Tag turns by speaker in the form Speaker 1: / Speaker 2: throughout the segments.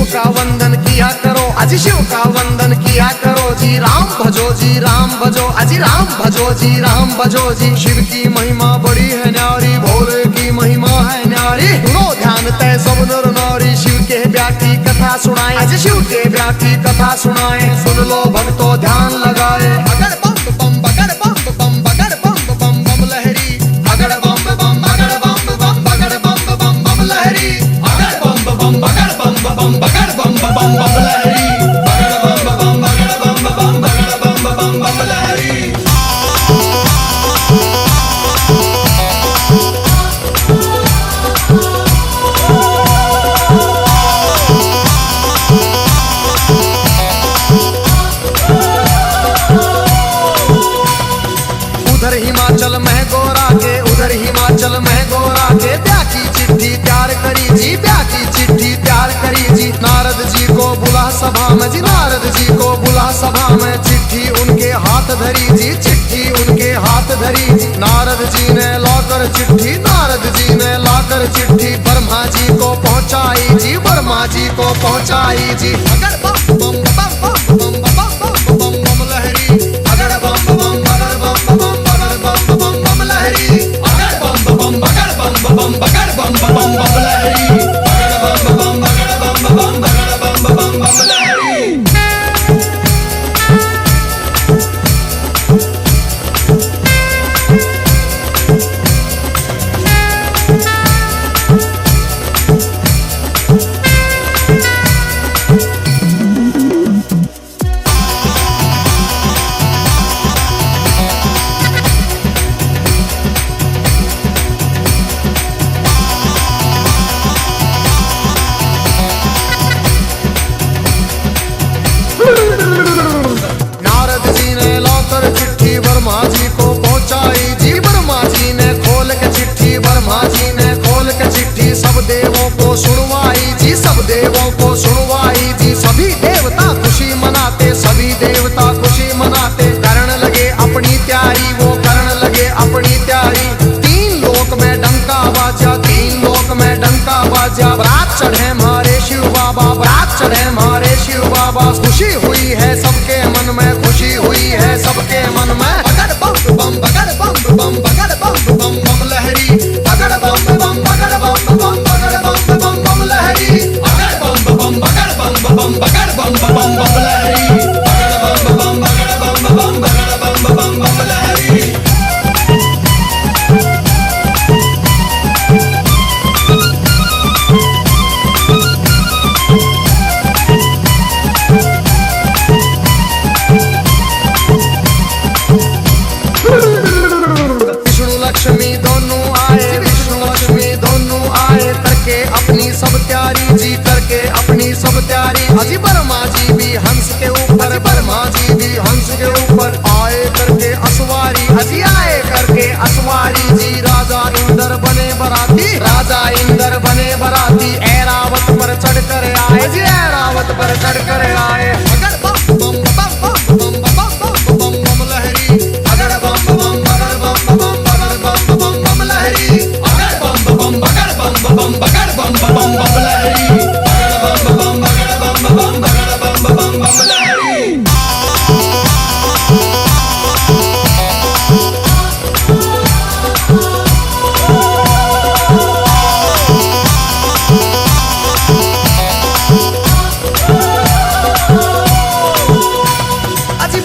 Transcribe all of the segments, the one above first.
Speaker 1: का वंदन किया करो, अजी शिव का वंदन किया करो जी। राम भजो जी राम भजो, अजी राम भजो जी राम भजो जी। शिव की महिमा बड़ी है न्यारी, भोले की महिमा है न्यारी। सुनो ध्यान तय सब नर नारी, शिव के ब्याह की कथा सुनाए, अजी शिव के ब्याह की कथा सुनाए। सुन लो भक्तों ध्यान लगाए। अगर बम बम बगर बम बम बगर बम बम बम लहरी, अगर बम बम बगर बम बम बगर बम बम बम लहरी, अगर बम बम बगर बम बम बगर बम बम बम लहरी, अगर बम बम बगर बम बम बगर बम बम बम लहरी। उधर हिमाचल में गोरा के, उधर हिमाचल में गोरा के ब्याह की चिट्ठी तैयार करी जी, ब्याह की चिट्ठी तैयार करी जी। नारद जी को बुला सभा में जी, नारद जी को बुला सभा में। चिट्ठी उनके हाथ धरी जी, चिट्ठी उनके हाथ धरी जी। नारद जी ने लाकर चिट्ठी, नारद जी ने लाकर चिट्ठी ब्रह्मा जी को पहुंचाई जी, ब्रह्मा जी को पहुंचाई जी। अगर बम बम बम बम बम बम बम बम लहरी, अगर बम बम बगर बम बम बगर बम बम बम लहरी, अगर बम बम बगर बम बम बगर बम बम बम लहरी, अगर बम बम बगर बम बम बगर बम बम बम लहरी। नारद जी ने लाकर चिट्ठी ब्रह्मा जी को पहुंचाई जी, ब्रह्मा जी ने खोल के चिट्ठी, ब्रह्मा जी ने खोल के चिट्ठी सब देवों को सुनवाई जी, सब देवों को सुनवाई जी। सभी देवता खुशी मनाते, सभी देवता खुशी मनाते। करण लगे अपनी तैयारी, वो करण लगे अपनी तैयारी। तीन लोक में डंका बाजा, तीन लोक में डंका बाजा। बरात चढ़े हमारे शिव बाबा, बरात चढ़े हमारे शिव बाबा। खुशी हुई है सबके मन में, खुशी हुई है सबके मन में। अगर बम बम बगर बम बम बगर बम बम बम लहरी, अगर बम बम बगर बम बम बगर बम बम बम लहरी, अगर बम बम बगर बम बम बगर बम बम बम लहरी, अगर बम बम बगर बम बम बगर बम बम बम लहरी। विष्णु लक्ष्मी दोनों आए, विष्णु लक्ष्मी दोनों आए। करके अपनी सब तैयारी जी, करके अपनी सब तैयारी। अजी ब्रह्मा जी भी हंस के ऊपर, ब्रह्मा जी भी हंस के ऊपर आए करके असवारी, अजी आए करके असवारी जी। राजा इंद्र बने बराती, राजा इंद्र बने बराती। ऐरावत पर चढ़ कर आए जी, ऐरावत पर चढ़ कर आए। अगर बम बम बम बम बम बम बम बम लहरी, अगर बम बम बगर बम बम बगर बम बम बम लहरी, अगर बम बम बगर बम बम बगर बम बम बम लहरी, अगर बम बम बगर बम बम बगर बम बम बम लहरी।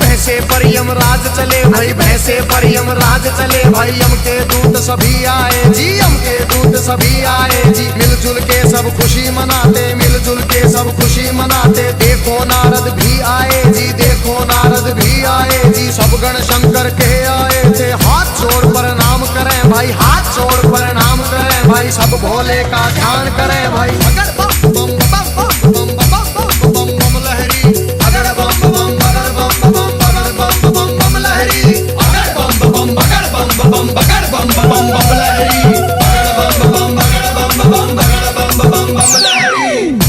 Speaker 1: भैंसे पर यमराज चले भाई, भैंसे पर यमराज चले भाई। यम के दूत सभी आए जी, यम के दूत सभी आए जी। मिलजुल के सब खुशी मनाते, मिलजुल के सब खुशी मनाते। देखो नारद भी आए जी, देखो नारद भी आए जी। सब गण शंकर के आए थे, हाथ जोड़ प्रणाम करें भाई, हाथ जोड़ प्रणाम करें भाई। सब भोले का ध्यान करें भाई। अगर बम बम बम बम बम बम बम बम लहरी, अगर बम बम बगर बम बम बगर बम बम बम लहरी, अगर बम बम बगर बम बम बगर बम बम बम लहरी, अगर बम बम बगर बम बम बगर बम बम बम लहरी।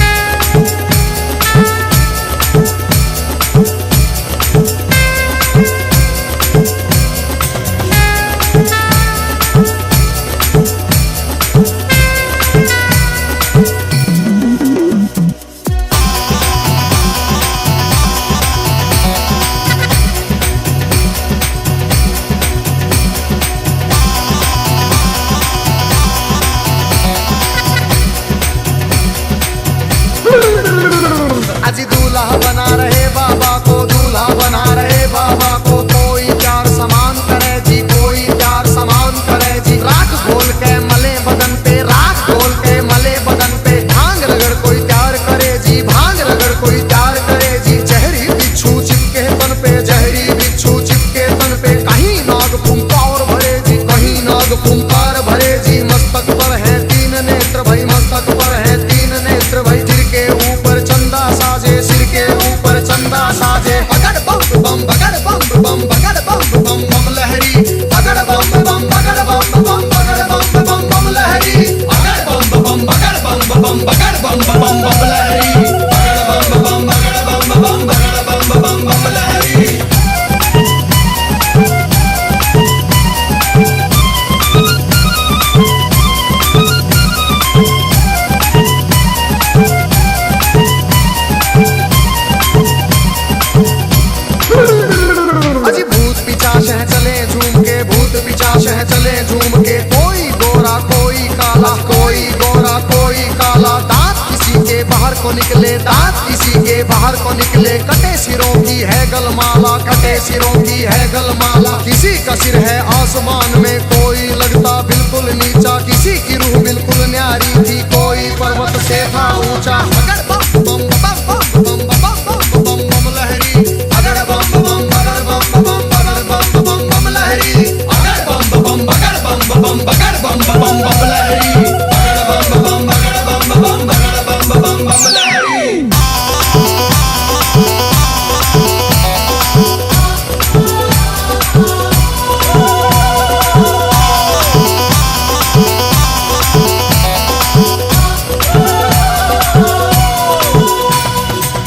Speaker 1: बम बम बम लहरी, बगड़ बम बम बगड़ बम बम बगड़ बम बम बम लहरी। अजी भूत पिचाश है चले झूम के, भूत पिचाश है चले झूम के, कोई गोरा कोई काला, कोई गोरा कोई काला, दांत किसी के बाहर को निकले, दांत किसी के बाहर को निकले, कटे सिरों की है गलमाला, कटे सिरों की है गलमाला, किसी का सिर है आसमान में, कोई लगता बिल्कुल नीचा, किसी की रूह बिल्कुल न्यारी थी, कोई पर्वत से था ऊंचा। अगर बम बम बम बम बम बम बम बम लहरी, अगर बम बम बगड़ बम बम बगड़ बम बम बम लहरी, अगर बम बम बगड़ बम बम बगड़ बम बम बम लहरी, अगर बम बम बगड़ बम बम बगड़ बम बम बम लहरी।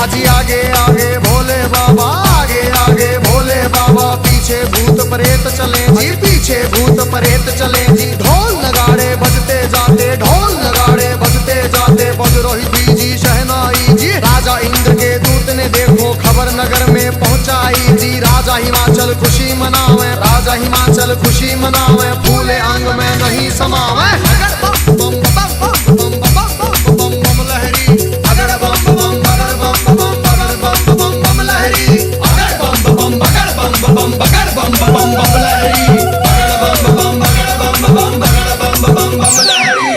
Speaker 1: अजी आगे आगे भोले बाबा, आगे आगे भोले बाबा, पीछे भूत प्रेत चले जी, पीछे भूत प्रेत चले जी, ढोल नगाड़े बजते जाते, ढोल नगाड़े बजते जाते, बज रही जी शहनाई जी, राजा इंद्र के दूत ने देखो खबर नगर में पहुंचाई जी, राजा हिमाचल खुशी मनावे, राजा हिमाचल खुशी मनावे, फूले अंग में नहीं समावे। अगर बम बम बम बम बम बम बम लहरी, अगर बम बम बगड़ बम बम बगड़ बम बम बम लहरी, अगर बम बम बगड़ बम बम बगड़ बम बम बम लहरी, अगर बम बम बगड़ बम बम बगड़ बम बम बम लहरी।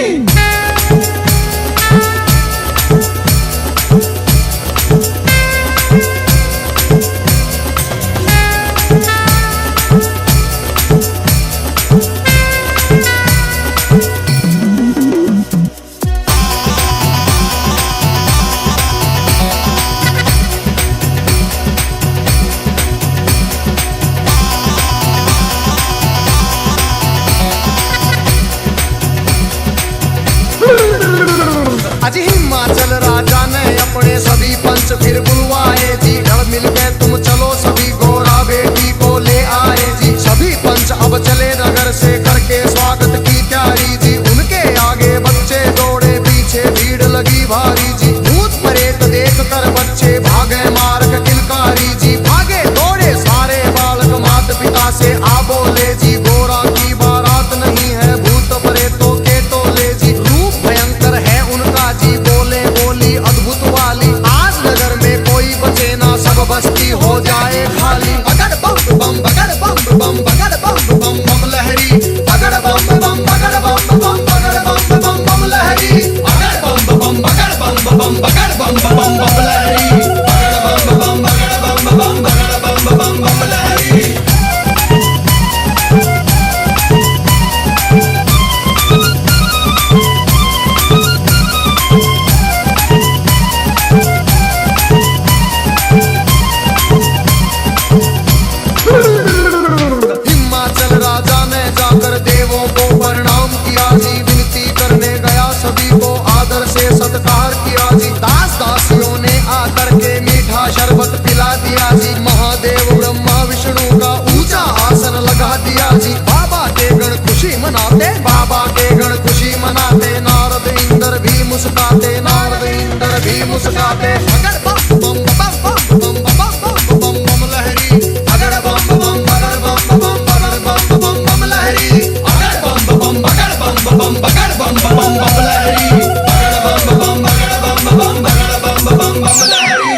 Speaker 1: अजी हिमाचल राजा ने अपने सभी पंच फिर बुलवाए जी, ढल मिल के तुम चलो सभी गोरा बेटी को ले आए जी, सभी पंच अब चले नगर से करके स्वागत की तैयारी जी, उनके आगे बच्चे दौड़े पीछे भीड़ लगी भारी जी, भूत प्रेत देख कर बच्चे भागे मार्ग किलकारी जी, भागे दौड़े सारे बालक माता पिता से आ बोले जी, गोरा की बारात नहीं है भूत प्रेतों के टोले जी, रूप भयंकर है उनका जी, बोले बोली अद्भुत वाली, आज नगर में कोई बचे ना सब बस्ती हो जाए खाली। अगर बम बम बगड़ बम बम बगड़ बम बम बम लहरी, अगर बम बम बगड़ बम बम बगड़ बम बम बम लहरी, अगर बम बम बगड़ बम बम बगड़ बम बम बम लहरी, अगर बम बम बगड़ बम बम बगड़ बम बम बम लहरी। हिमाचल राजा ने जाकर देवों को प्रणाम किया जी, विनती करने गया सभी को आदर से सत्कार किया जी, दास दासियों ने आकर के मीठा शरबत पिला दिया जी, महादेव ब्रह्मा विष्णु का ऊंचा आसन लगा दिया जी, बाबा के गण खुशी मनाते, बाबा के गण खुशी मनाते, नारद इंद्र भी मुस्काते, नारद इंद्र भी मुस्काते। अगर बम बम बम बम बम बम बम लहरी, अगर बम बम बगड़ बम बम बगड़ बम बम बम लहरी, अगर बम बम बगड़ बम बम बगड़ बम बम बम लहरी, अगर बम बम बगड़ बम बम बगड़ बम बम बम लहरी।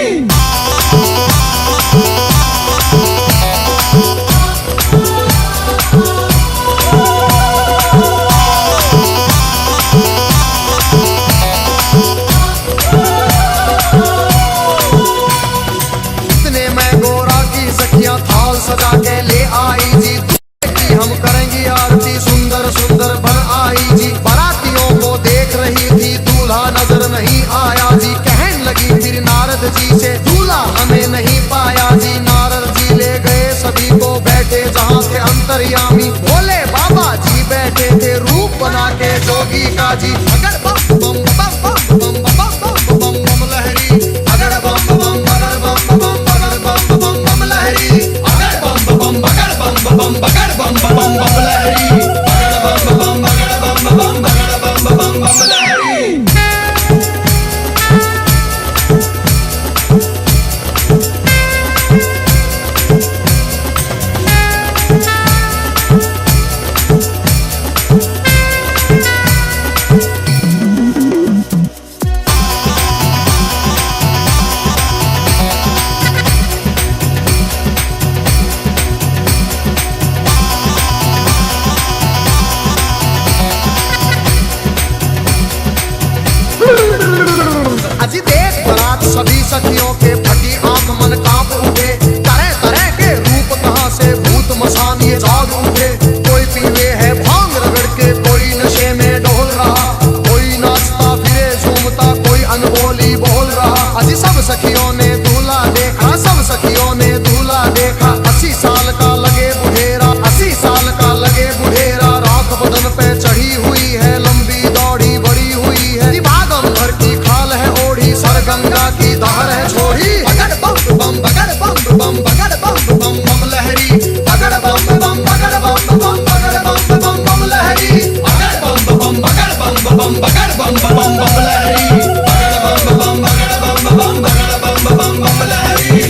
Speaker 1: सखियों के फटी आंख मन कांप उठे, तरह तरह के रूप कहां से भूत मसान ये जाग उठे। कोई पीवे है भांग रगड़ के, कोई नशे में डोल रहा, कोई नाचता फिरे झूमता, कोई अनबोली बोल रहा। अजी सब सखियों ने दूल्हा देखा, सब सखियों ने दूल्हा देखा। 80 साल का लगे बुढ़ेरा, 80 साल का लगे बुढ़ेरा। राख बदन पे चढ़ी हुई है, लंबी दौड़ी बड़ी हुई है। भागम भर की खाल है ओढ़ी, सर गंगा की धार है छोड़ी। बगड़ बम बम बगड़ बम बम बगड़ बम बम बम लहरी, बगड़ बम बम बगड़ बम बम बगड़ बम बम बम लहरी, बगड़ बम बम बगड़ बम बम बगड़ बम बम बम लहरी, बगड़ बम बम बगड़ बम बम बगड़ बम बम बम लहरी।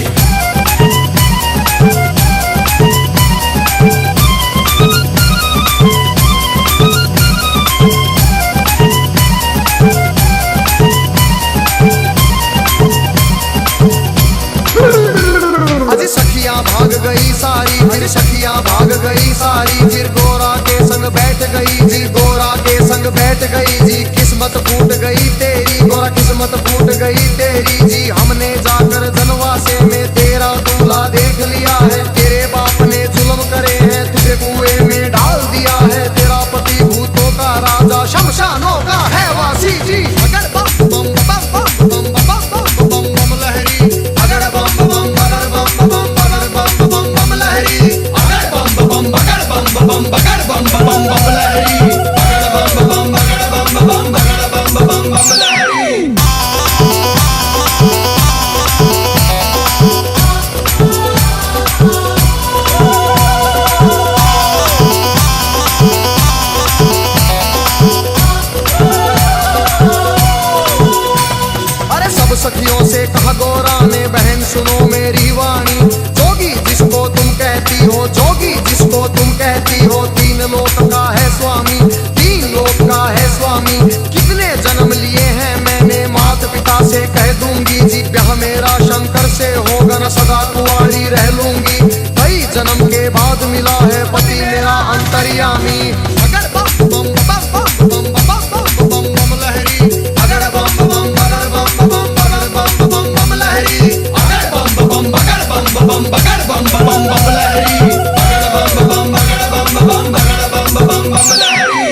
Speaker 1: भाग गई सारी, फिर सखियां भाग गई सारी। फिर गोरा के संग बैठ गई जी, गोरा के संग बैठ गई जी। किस्मत फूट गई तेरी गोरा, किस्मत फूट गई तेरी जी। हमने जाकर जनवासे में तेरा दूल्हा देख लिया है। तेरे बाप ने जुल्म करे हैं, तुझे कुएं में डाल दिया है। तेरा पति भूतों का राजा, शमशानों का है वासी जी। अगर बम बम बम बम बम बम बम बम लहरी, अगर बम बम बगर बम बम बगर बम बम बम लहरी, अगर बम बम बगर बम बम बगर बम बम बम लहरी, अगर बम बम बगर बम बम बगर बम बम बम लहरी। सखियों से कहा गोरा ने, बहन सुनो मेरी वाणी। जोगी जिसको तुम कहती हो, जोगी जिसको तुम कहती हो, 3 लोक का है स्वामी, 3 लोक का है स्वामी। कितने जन्म लिए हैं मैंने, माता पिता से कह दूंगी जी। ब्याह मेरा शंकर से होगा न, सदा कुंवारी रह लूंगी। कई जन्म के बाद मिला है पति मेरा अंतर्यामी। अगर बम बम बम बम बम बम बम बम लहरी, अगर बम बम बगर बम बम बम बम लहरी, अगर बम बम बगर बम बगर बम बम लहरी, अगर बम बम बगर बम बगर बम लहरी।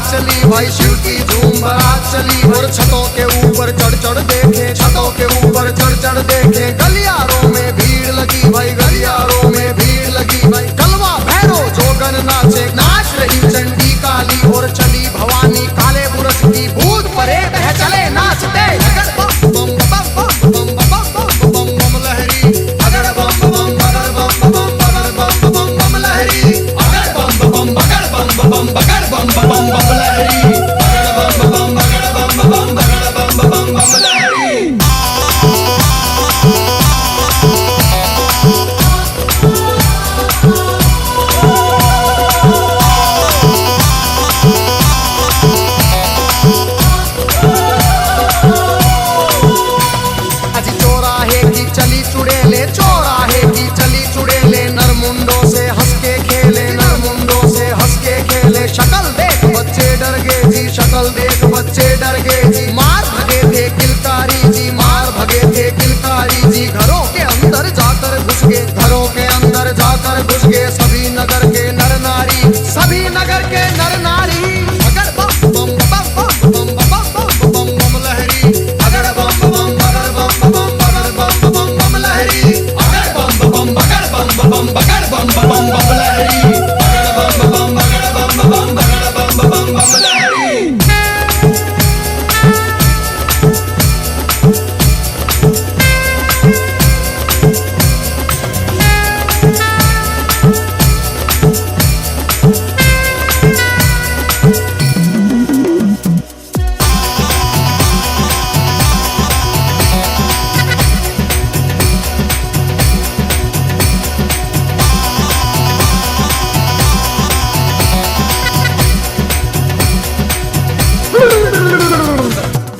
Speaker 1: चली भाई शिव की धूम बारात चली। और छतों के ऊपर चढ़ चढ़ देखे, छतों के ऊपर चढ़ चढ़ देखे। गलियारों में भीड़ लगी भाई, गलियारों में भीड़ लगी भाई। कलवा भैरो जोगन नाचे, नाच रही चंडी काली। और चली भवानी काले बुरस की, भूत परे बह चले नाचते। अगर बम बम बम बम बम बम बम बम लहरी, अगर बम बम बगर बम बम बगर बम बम बम लहरी, अगर बम बम बगर बम बम बगर बम बम बम लहरी, अगर बम बम बगर बम बम बगर बम बम बम लहरी। चौराहे की चली चुड़ेले नरमुंडों से हंस के खेले, नरमुंडों से हंस के खेले। शक्ल देख बच्चे डर गए जी, शक्ल देख बच्चे डर गए जी। मार भगे थे किलकारी जी, मार भगे थे किलकारी जी। घरों के अंदर जाकर घुस गए, घरों के अंदर जाकर घुस गए सभी नगर के नर नारी, सभी नगर के नर नारी। अगर बम बम बम बम बम बम बम बम लहरी, अगर बम बम बगर बम बम बगर बम बम बम लहरी, अगर बम बम बगर बम बम बगर बम बम बम लहरी, अगर बम बम बगर बम बम बगर बम बम बम लहरी।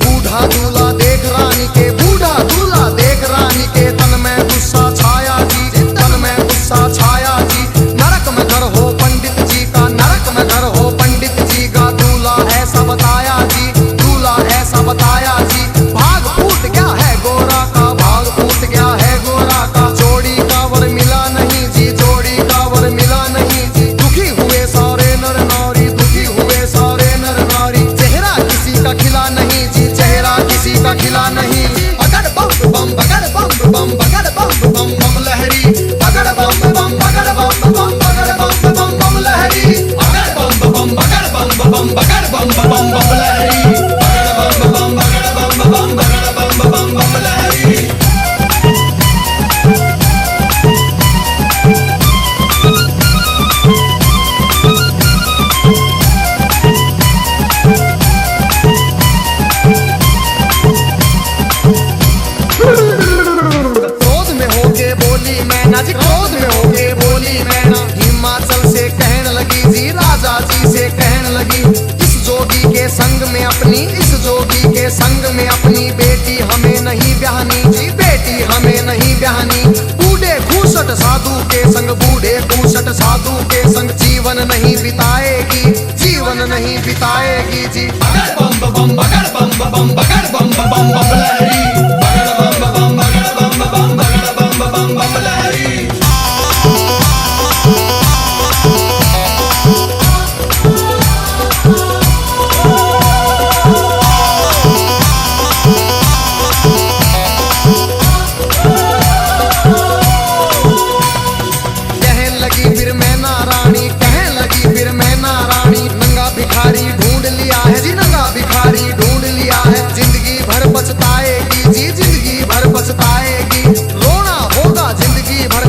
Speaker 1: बूढ़ा दूल्हा देख रानी के, बूढ़ा दूल्हा देख रानी के। तन में गुस्सा छाया जी, तन में गुस्सा छाया जी। नरक में घर हो पंडित जी का, नरक में घर हो पंडित जी का। दूल्हा ऐसा बताया जी, दूल्हा ऐसा बताया जी। भाग फूट गया है गोरा का, भाग फूट गया है गोरा का। जोड़ी का वर मिला नहीं जी, जोड़ी का वर मिला नहीं जी। दुखी हुए सारे नर नारी, दुखी हुए सारे नर नारी। चेहरा किसी का खिला नहीं जी, चेहरा किसी का खिला नहीं। अगर बम बम बगर बम बम बगर बम बम बम लहरी, अगर बम बम बगर बम बम बगर बम बम बम लहरी, अगर बम बम बगर बम बम बगर बम बम बम लहरी, अगर बम बम बगर बम बम बगर बम बम बम लहरी। क्रोध में होके बोली मैना जी, क्रोध में होके बोली मैना। हिमाचल से कहने लगी जी, राजा जी से कहने लगी। इस जोगी के संग में अपनी, इस जोगी के संग में अपनी बेटी हमें नहीं ब्याहनी जी, बेटी हमें नहीं ब्याहनी। बूढ़े खूसट साधु के संग, बूढ़े खूसट साधु के संग जीवन नहीं बिताएगी, जीवन नहीं बिताएगी जी। अगर बम बम बगर बम बम बगर बम बम बम लहरी, अगर बम बम बगर बम बम बगर बम बम बम लहरी। कहने लगी फिर मैना रानी, कहने लगी फिर मैना रानी। नंगा भिखारी ढूंढ लिया है जी, नंगा भिखारी ढूंढ लिया है। जिंदगी भर पछताएगी जी, जिंदगी भर पछताएगी। रोना होगा जिंदगी भर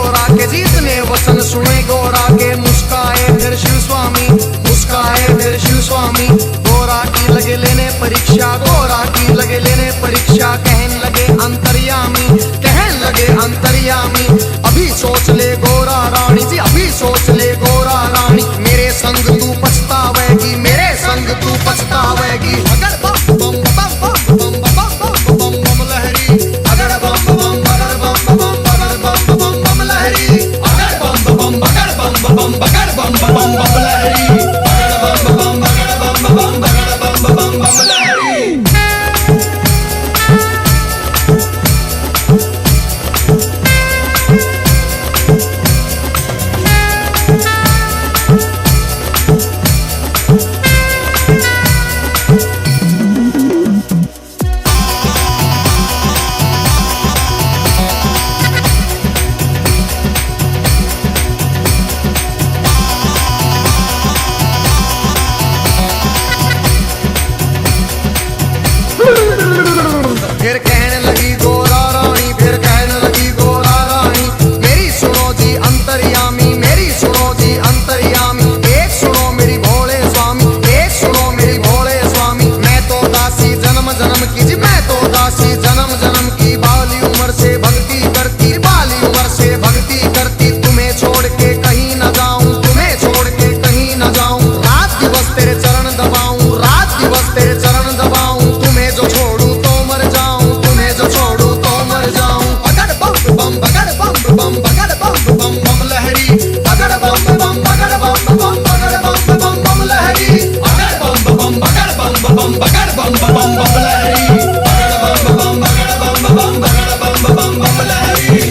Speaker 1: गोरा के जितने वचन सुने गोरा के, मुस्काए फिर शिव स्वामी, मुस्काए फिर शिव स्वामी। गोरा की लगे लेने परीक्षा, गोरा की लगे लेने परीक्षा, कहने लगे अंतर्यामी, कहने लगे अंतर्यामी। अभी सोच ले गोरा रानी जी, अभी सोच ले गोरा रानी, मेरे संग तू पछतावेगी, मेरे संग तू पछतावेगी। अगर बम बम बम बम बम बम बम बम लहरी, अगर बम बम बगर बम बम बगर बम बम बम लहरी, अगर बम बम बगर बम बम बगर बम बम बम लहरी, अगर बम बम बगर बम बम बगर बम बम बम लहरी। फिर कहने लगी गोरा रानी, फिर कहने लगी गोरा रानी, मेरी सुनो जी अंतर्यामी, मेरी सुनो जी अंतर्यामी। एक सुनो मेरी भोले स्वामी, एक सुनो मेरी भोले स्वामी। मैं तो दासी जन्म जन्म की जी, मैं तो दासी जन्म जन्म की, बाली उम्र से भक्ति करती, बाली उम्र से भक्ति करती। तुम्हें छोड़ के कहीं न जाऊं, तुम्हें छोड़ के कहीं न जाऊं, रात दिवस तेरे चरण दबाऊं, रात दिवस तेरे चरण दबाऊं। तुम्हें जो छोड़ू तो मर जाऊं, तुम्हें जो छोड़ू तो मर जाऊं। अगर बम बम बगर बम बम बगर बम बम बम लहरी, अगर बम बम बगर बम बम बगर बम बम बम लहरी, अगर बम बम बगर बम बम बगर बम बम बम लहरी, अगर बम बम बगर बम बम बगर बम बम बम लहरी।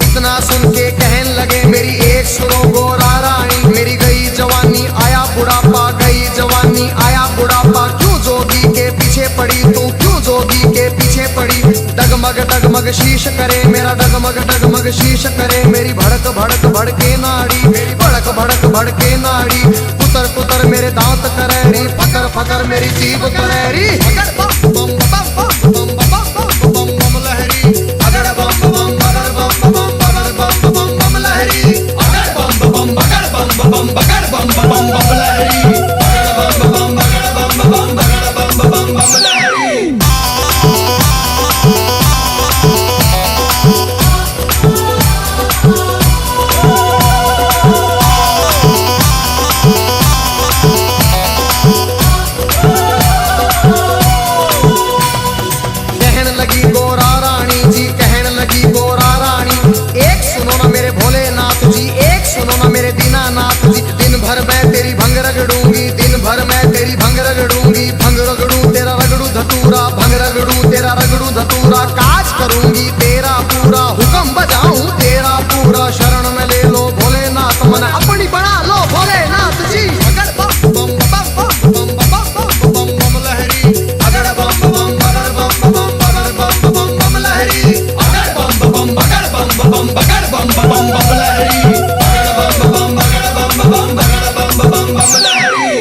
Speaker 1: इतना सुन के कहने लगे मेरी एक सुनो गोरा रानी, मेरी गई जवानी आया बुढ़ापा, गई जवानी आया बुढ़ापा। क्यों जोगी के पीछे पड़ी तू, क्यों जोगी के पीछे पड़ी। डगमग डगमग शीश करे मेरा, डगमग डगमग शीश करे मेरी, भड़क भड़क भड़के नाड़ी, मेरी भड़क भड़क भड़के नाड़ी। पुतर पुतर मेरे दांत करेरी, फकर फकर मेरी जीभ करेरी। अगर बम बम बम बम बम बम बम बम लहरी, अगर बम बम बगर बम बम बगर बम बम बम लहरी, अगर बम बम बगर बम बम बगर बम बम बम लहरी, अगर बम बम बगर बम बम बगर बम बम बम लहरी। कहने लगी गोरा रानी जी, कहने लगी गोरा रानी, एक सुनो ना मेरे भोलेनाथ जी, एक सुनो ना मेरे दीनानाथ जी। दिन भर मैं तेरी भंग रगड़ूंगी, दिन भर मैं तेरी भंग रगड़ूंगी, भंग रगड़ू तेरा रगड़ू धतूरा, भंग रगड़ू तेरा रगड़ू धतूरा। काज करूंगी तेरा पूरा, हुक्म बजाऊं तेरा पूरा। शरण में ले लो भोलेनाथ, मन अपनी बना लो भोलेनाथ जी। अगर बम बम बम बम बम बम बम बम लहरी, अगर बम बम बगर बम बम बगर बम बम बम लहरी, अगर बम बम बगर बम बम बगर बम बम बम लहरी, अगर बम बम बगर बम बम बगर बम बम बम लहरी।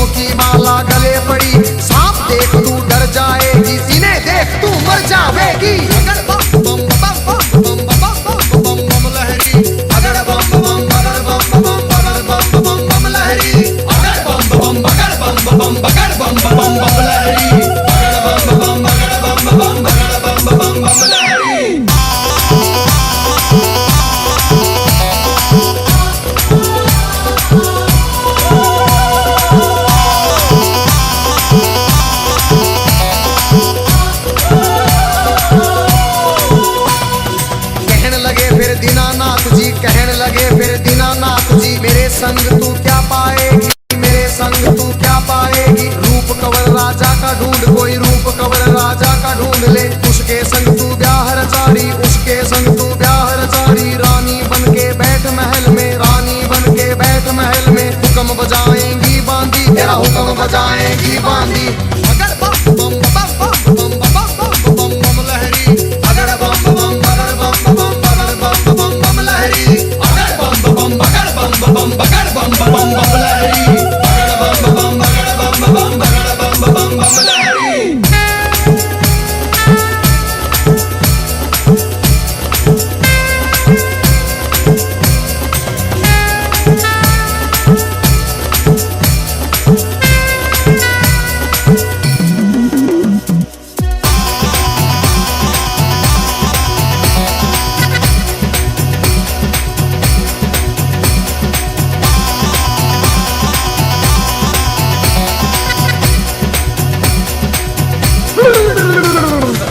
Speaker 1: फूलों की माला गले पड़ी, सांप देख तू डर जाएगी, सीने देख तू मर जाएगी। अगर बम बम बम बम बम बम बम बम लहरी, अगर बम बम बगर बम बम बगर बम बम बम लहरी, अगर बम बम बगर बम बम बगर बम बम बम लहरी, अगर बम बम बगर बम बम बगर बम बम बम लहरी। कहने लगे फिर दीनानाथ जी, मेरे संग तू क्या पाएगी, मेरे संग तू क्या पाएगी। रूप कंवर राजा का ढूंढ, कोई रूप कंवर राजा का ढूंढ ले, उसके संग तू ब्याह रचारी, उसके संग तू ब्याह रचारी। रानी बन के बैठ महल में, रानी बन के बैठ महल में, हुक्म बजाएंगी बांदी, तेरा हुक्म बजाएंगी बांदी। अगर बम बम बम बम बम बम बम लहरी, अगर बम बम बगर बम बम बगर बम बम बम लहरी, अगर बम बम बगर बम बम बगर बम बम बम लहरी, अगर बम बम बगर बम बम बगर बम बम बम लहरी।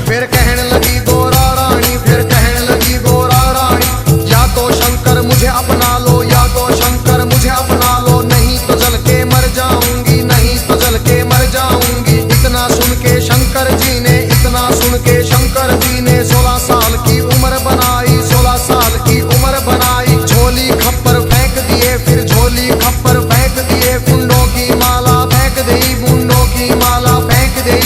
Speaker 1: फिर कहने लगी गोरा रानी, फिर कहने लगी गोरा रानी, या तो शंकर मुझे अपना लो, या तो शंकर मुझे अपना लो, नहीं तो जल के मर जाऊंगी, नहीं तो जल के मर जाऊंगी। इतना सुन के शंकर जी ने, इतना सुन के शंकर जी ने 16 साल की उम्र बनाई, 16 साल की उम्र बनाई। झोली खप्पर फेंक दिए, फिर झोली खप्पर फेंक दिए, मुंडों की माला फेंक दी, मुंडों की माला फेंक दी।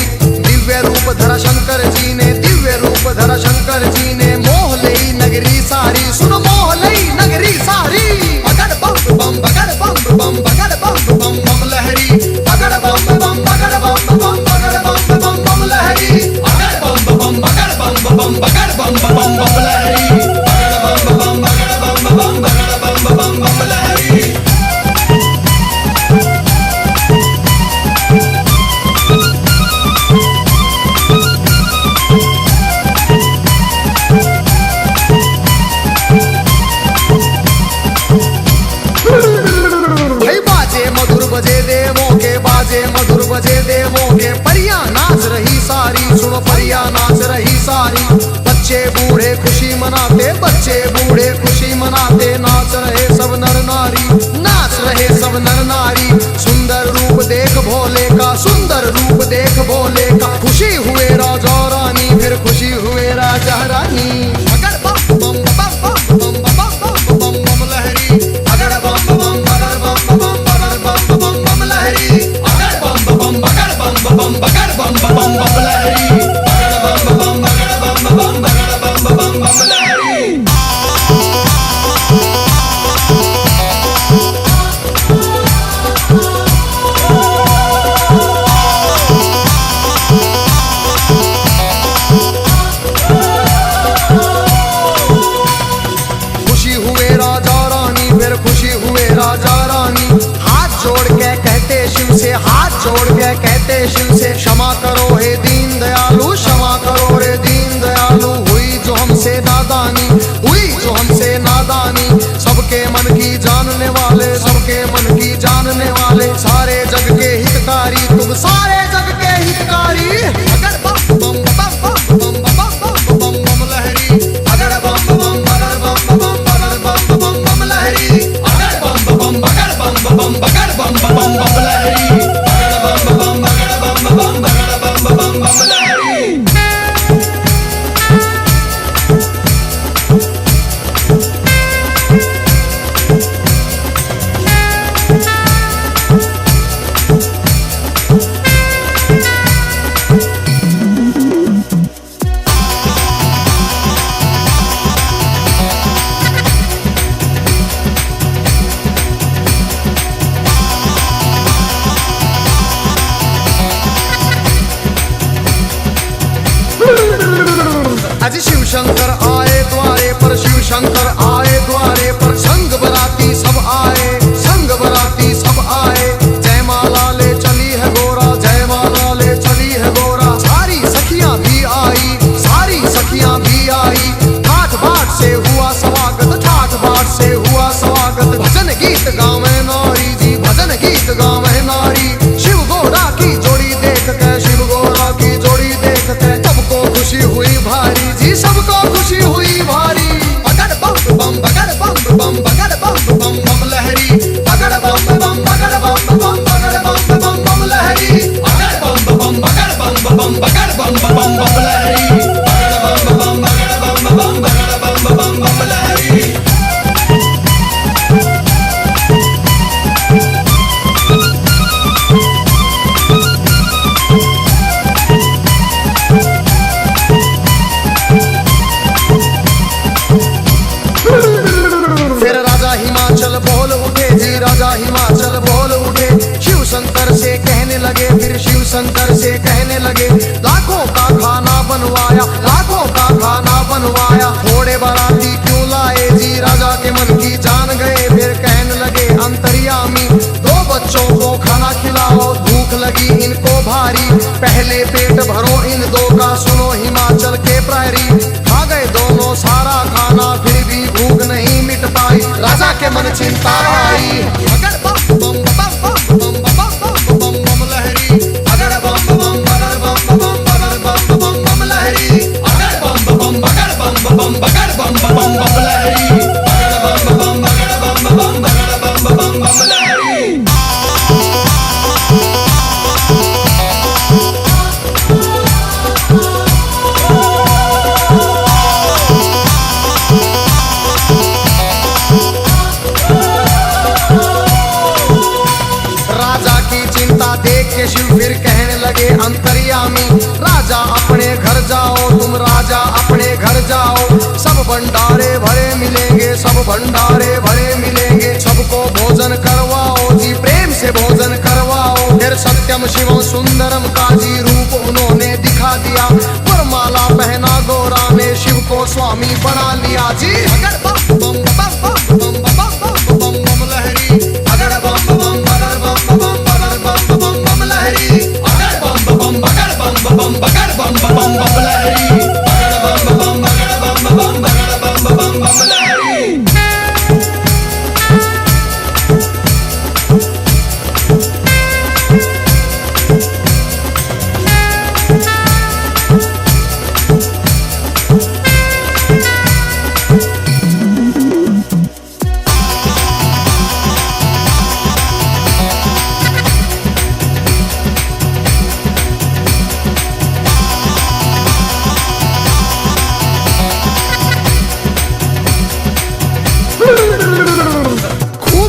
Speaker 1: दिव्य रूप धरा शंकर जी ने, दिव्य रूप धरा शंकर जी ने, मोह लई नगरी सारी, सुन मोह लई नगरी सारी। अगर बम बम बगर बम बम बगर बम बम बम लहरी, अगर बम बम बगर बम बम बगर बम बम बम लहरी, अगर बम बम बगर बम बम बगर बम बम बम लहरी, अगर बम बम बगर बम बम बगर बम बम बम लहरी। बजे देवों के, बाजे मधुर बजे देवों के, परियां नाच रही सारी, सुनो परियां नाच रही सारी। बच्चे बूढ़े खुशी मनाते, बच्चे बूढ़े खुशी मनाते, नाच रहे सब नर नारी, नाच रहे सब नर नारी। सुंदर रूप देख भोले का, सुंदर रूप देख भोले का, खुशी हुए राजा रानी, फिर खुशी हुए राजा रानी। अगर बम बम बम बम बम बम बम लहरी, अगर बम बम बगर बम बम बगर बम बम लहरी, अगर बम बम बगर बम बगर बम बम लहरी, अगर बम बम बगर बम बगर बम लहरी। खुशी हुए राजा रानी, फिर खुशी हुए राजा रानी। हाथ जोड़ के कहते शिव से, हाथ जोड़ के कहते शिव से, क्षमा करो हे दीन दयालु, क्षमा करो रे दीन दयालु। हुई जो हमसे नादानी, हुई जो हमसे नादानी, सबके मन की जानने वाले, सबके मन की जानने वाले, सारे जग के हितकारी, तुम सारे जग के हितकारी। अगर बम बम बम बम बम बम बम लहरी, अगर बम बम बगर बम बम बम बम लहरी, अगर बम बम बगर बम बगर बम लहरी, अगर बम बम बगर बम बगर बम लहरी। शंकर आए द्वारे पर, शिव शंकर आए द्वारे पर। संग बराती सब आए, संग बराती सब आए। जयमाला ले चली है गोरा, जयमाला ले चली है गोरा। सारी सखियां भी आई, सारी सखियां भी आई। ठाठ बाट से हुआ स्वागत, ठाठ बाट से हुआ स्वागत। भजन गीत गावे नारी जी, भजन गीत गावे नारी। शिव गोरा की जोड़ी देख के, शिव गोरा की जोड़ी देख के सबको खुशी हुई भारी जी, सबको खुशी हुई भारी। बगड़ बम बम, बगड़ बम बम, बगड़ बम बम बम लहरी। बगड़ बम बम, बगड़ बम बम, बगड़ बम बम बम लहरी। बगड़ बम बम, बगड़ बम बम, बगड़ बम बम बम लहरी। बगड़ बम बम, बगड़ बम बम, बगड़ बम बम बम लहरी। फिर राजा हिमाचल बोल उठे जी, राजा हिमाचल बोल उठे। शिव शंकर से कहने लगे, फिर शिव शंकर से कहने लगे। लाखों का खाना बनवाया, लाखों का खाना बनवाया। थोड़े बाराती क्यों लाए जी, राजा के मन की जान गए। फिर कहने लगे अंतर्यामी, दो बच्चों को खाना खिलाओ, भूख लगी इनको भारी। पहले पेट भरो इन दो का, सुनो हिमाचल के प्रहरी। खा गए दोनों सारा खाना, फिर भी भूख नहीं मिट पाई। राजा के मन चिंता आई। अगर बम बम बम बम बम बम बम बम लहरी। अगर बम बम, अगर बम बम, अगर बम बम बम लहरी। अगर बम बम, अगर बम बम, अगर बम बम बम लहरी। अगर बम बम, अगर बम बम, अगर बम बम बम लहरी। देख के शिव फिर कहने लगे अंतर्यामी। राजा अपने घर जाओ, तुम राजा अपने घर जाओ। सब भंडारे भरे मिलेंगे, सब भंडारे भरे मिलेंगे। सबको भोजन करवाओ जी, प्रेम से भोजन करवाओ। फिर सत्यम शिवम सुंदरम का जी रूप उन्होंने दिखा दिया। वरमाला पहना गोरा ने, शिव को स्वामी बना लिया जी। अगर बम बम बम बम बम बम बम बम लहरी। अगर बम बम, अगर बम बम, अगर बम बम बम लहरी। अगर बम बम, अगर बम बम, अगर बम बम बम लहरी। अगर बम बम, अगर बम बम, अगर बम बम बम लहरी।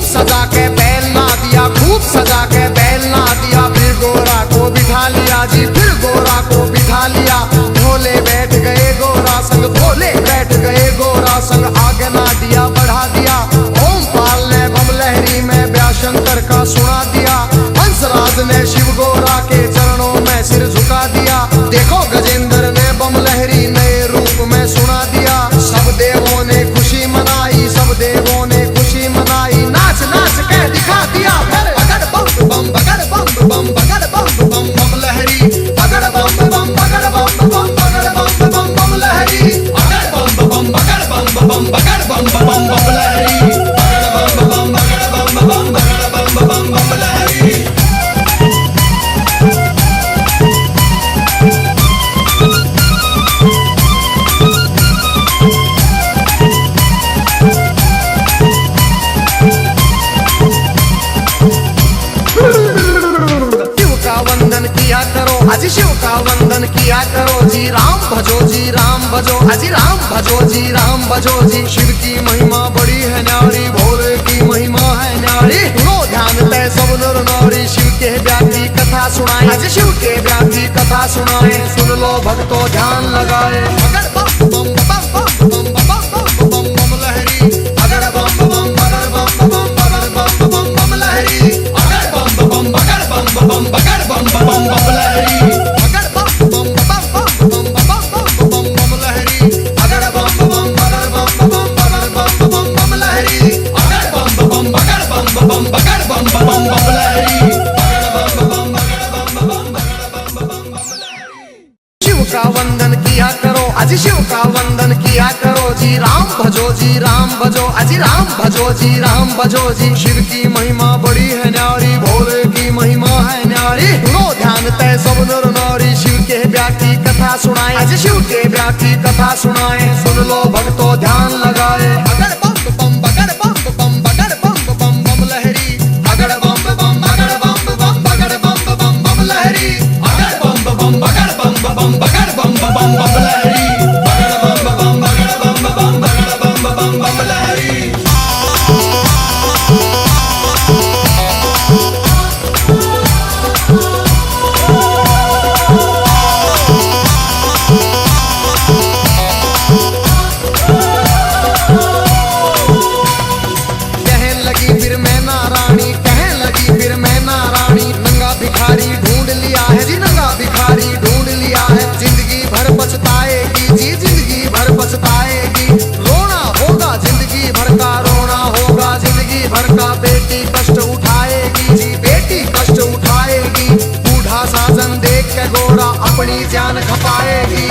Speaker 1: सजा के बैल ना दिया, खूब सजा के बैल ना दिया। फिर गोरा को बिठा लिया जी, फिर गोरा को बिठा लिया। भोले बैठ गए गोरा संग, भोले बैठ गए गोरा संग। आगे ना दिया बढ़ा दिया। ओम पाल ने बम लहरी में व्याशंकर का सुना दिया। हंसराज ने शिव गोरा के चरणों में सिर झुका दिया। देखो गजेंद्र ने बम लहरी नए रूप में सुना दिया। सब देवों ने खुशी मनाई, सब देवों ने खुशी मनाई। नाच नाच के दिखा दिया फिर। अगर बम बम, अगर बम बम, अगर बम बम बम लहरी। अगर बम बम, अगर बम बम, अगर बम बम बम लहरी। अगर बम बम, अगर बम बम, अगर बम बम बम लहरी। अगर बम बम, अगर बम बम, अगर बम बम बम लहरी। किया करो अजी, शिव का वंदन किया करो जी। राम भजो जी, राम भजो अजी, राम भजो जी, राम भजो जी। शिव की महिमा बड़ी है न्यारी, भोले की महिमा है न्यारी। सुनो ध्यान तय सब नर नारी, शिव के व्यापी कथा सुनाए अजी, शिव के व्यापी कथा सुनाए। सुन लो भक्तों ध्यान लगाए। अगर बम बम बम बम बम बम बम बम लहरी। अगर बम बम, अगर बम बम, अगर बम बम बम लहरी। अगर बम बम, अगर बम बम, अगर बम बम बम लहरी। अगर बम बम बम बम बम बम बम बम लहरी। अगर अजी राम भजो जी, राम भजो जी। शिव की महिमा बड़ी है न्यारी, भोले की महिमा है न्यारी। सुनो ध्यान तय सब नर नारी, शिव के ब्याह की कथा सुनाए। अजी शिव के ब्याह की कथा सुनाए, सुन लो भक्तों ध्यान लगाए। अगर बम बम बगर बम बम बगर बम बम बम लहरी, अगर बम बम बगर बम बम बगर बम बम बम लहरी, अगर बम बम बगर बम बम बगर बम बम बम लहरी, अगर बम बम बगर बम बम बगर बम बम बम लहरी। भिखारी ढूंढ लिया है जी, नंगा भिखारी ढूंढ लिया है। जिंदगी भर पछताएगी जी, जिंदगी भर पछताएगी। रोना होगा जिंदगी भर का, रोना होगा जिंदगी भर का। बेटी कष्ट उठाएगी जी, बेटी कष्ट उठाएगी। बूढ़ा साजन देख के गोरा अपनी जान खपाएगी।